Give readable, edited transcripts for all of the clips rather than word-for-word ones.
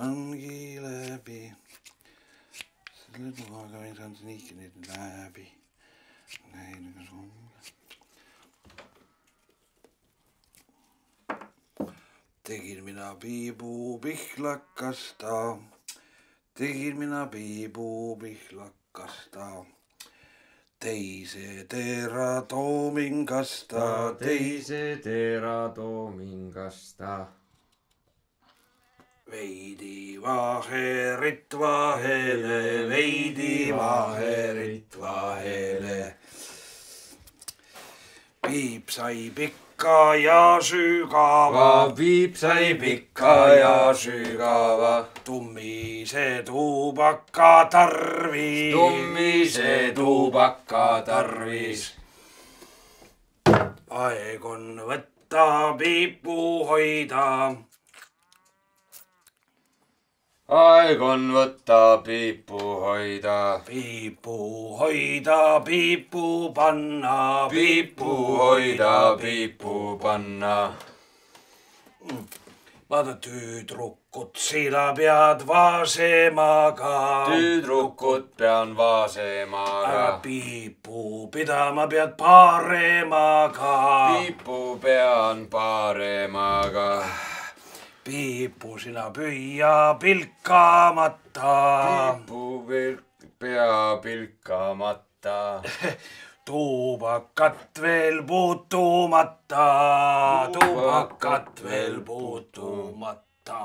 ongi läbi. Selle tuhaga ei saanud niigi nüüd läbi. Näin sulle. Tegin mina piibu pihlakasta. Tegin mina piibu pihlakasta. Teise tera toomingasta. Teise tera toomingasta. Veidi vaherit vahele, veidi vaherit vahele. Piip sai pikka ja sügava. Piip sai pikka ja sügava. Tummise tubaka tarvis. Tummise tubaka tarvis. Aeg on võtta piipu hoida. Aeg on võtta piipu hoida. Piipu hoida, piipu panna. Piipu hoida, piipu panna. Vaata tüdrukut sina pead vaasemaga. Tüdrukut pean vaasemaga. Piipu pidama pead paremaga. Piipu pean paremaga. Piipu sina püüa pilkamata. Piipu pea pilkamata. Tubakat veel puutumata. Tubakat veel puutumata.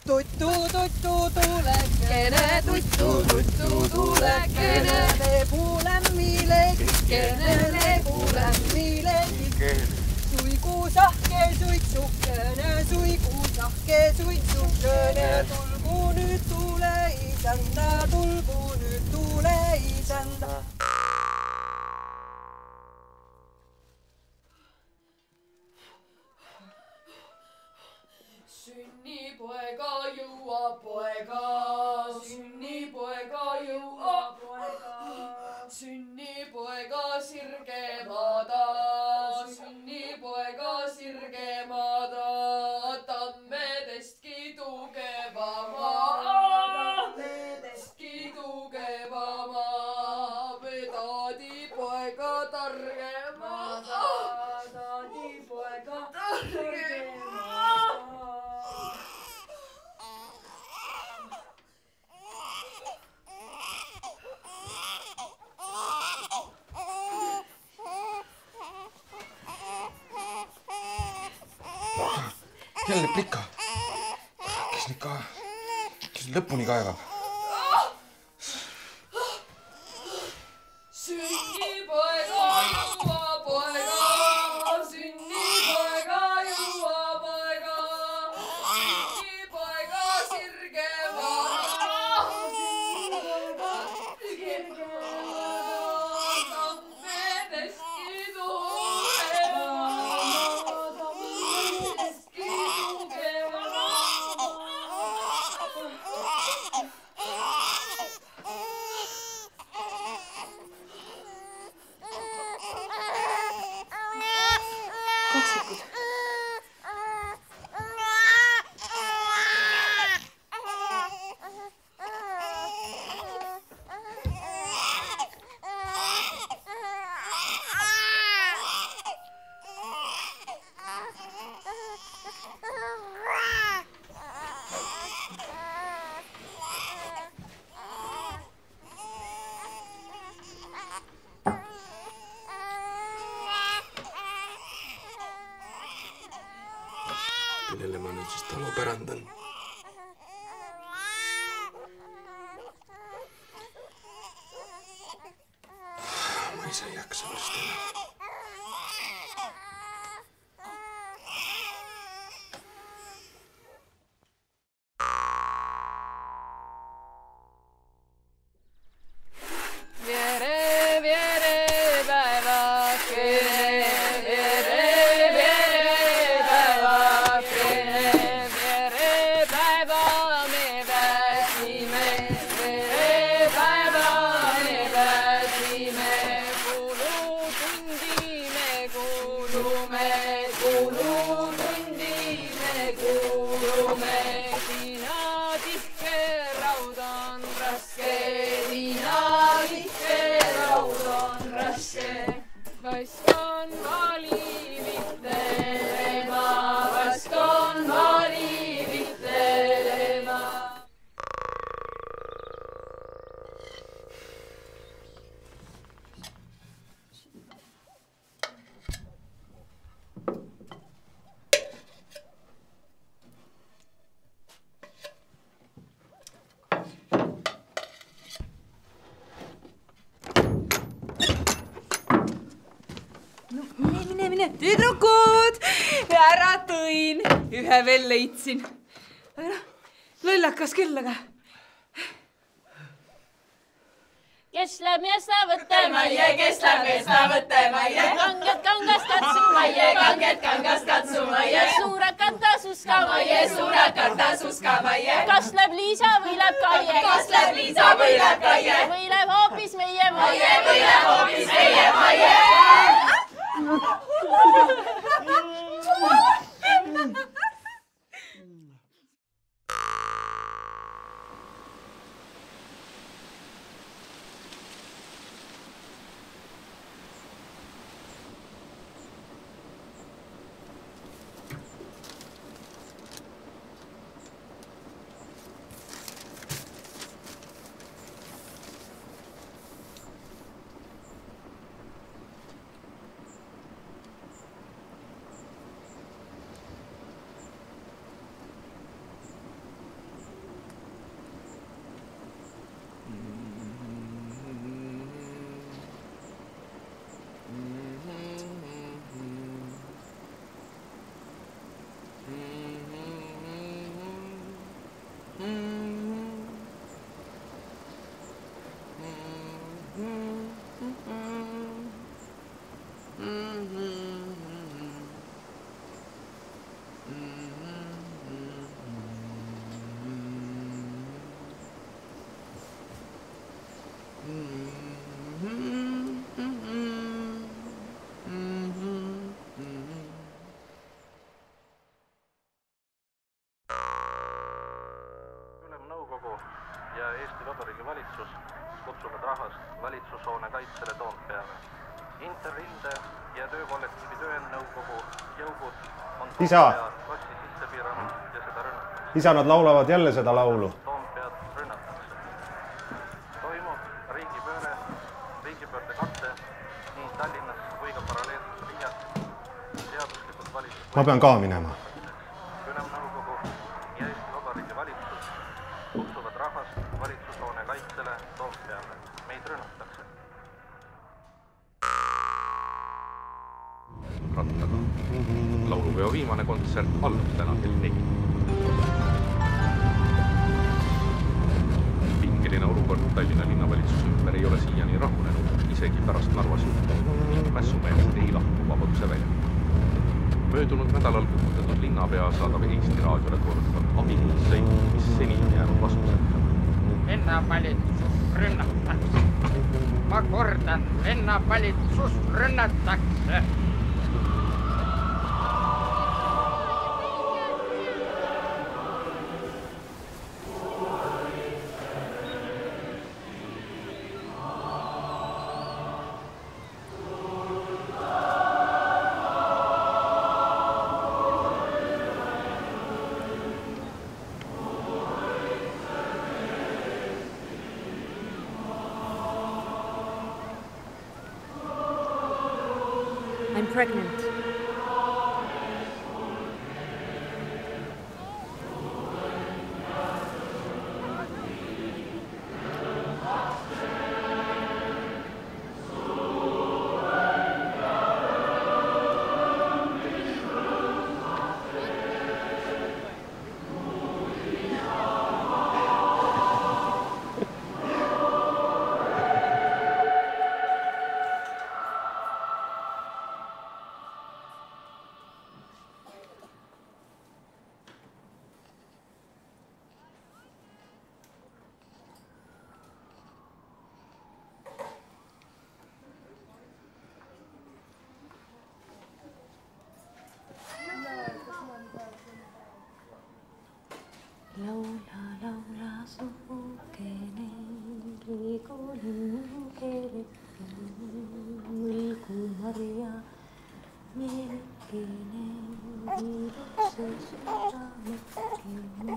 Tuttu, tuttu, tulekene, tuttu, tuttu, tulekene, lebu lämmile kikkene, lebu lämmile kikkene. Suikusahke, suitsukene, suikusahke, suitsukene, tulgu nüüd tule isanda, tulgu nüüd tule isanda. Sünnipoega jõuab poega, sünnipoega jõuab poega, sünnipoega sirgemada, sünnipoega sirgemada, tammedestki tugevama, tammedestki tugevama, taadipoega targemada, taadipoega targemada. Jälle plika. Kes lõpuni kaevab? Sünnipoega jõua poega, sünnipoega jõua poega, sünnipoega sirgemada, sünnipoega sirgemada. üksikud. Kellele ma nüüd siis talu pärandan? Ma ise ei jaksa varsti enam. Tüdrukud, ära tõin, ühe veel leidsin. Aga noh, lollakas küll, aga... Kes läheb mesta võttemaie, kes läheb mesta võttemaie. Kanged kangast katsumaie, kanged kangast katsumaie. Suurakad tasuskamaie, suurakad tasuskamaie. Kas läheb Liisa või läheb Kaie? Kas läheb Liisa või läheb Kaie? Või läheb hoopis meie maie? Või läheb hoopis meie maie? Ülemnõukogu ja Eesti Vabariigi valitsus kutsuvad rahvast valitsushoone kaitsele Toompeale. Interrinde ja töökollektiivi töönõukogu jõugud on Toompea klassi sisse piiranud ja seda rünnatakse. Isa, nad laulavad jälle seda laulu. Toompead rünnatakse. Toimub riigipöörde katse nii Tallinnas kui ka paralleelselt Riias. Seaduslikult valitsus... Ma pean ka minema. Ülemnõukogu ja Eesti Vabariigi valitsus kutsuvad rahvast valitsushoone kaitsele Toompeale. Meid rünnatakse. Rattaga. Laulupeo viimane kontsert algab täna kell 4. Pingeline olukord Tallinna linnavalitsuse ümber ei ole siiani rahunenud, isegi pärast Narvas juhtu ning mässumeelsed ei lahku Vabaduse väljakul. Möödunud nädalal kukutatud linnapea saadab Eesti raadiole kordavad abimisseid, mis seni jäänud vastuseta. Linnavalitsus rünnatakse. Ma kordan, linnavalitsus rünnatakse. I'm pregnant. Laula, laula, sukene, likolin kere, milku Maria, mielekene, viidokse sydämekene.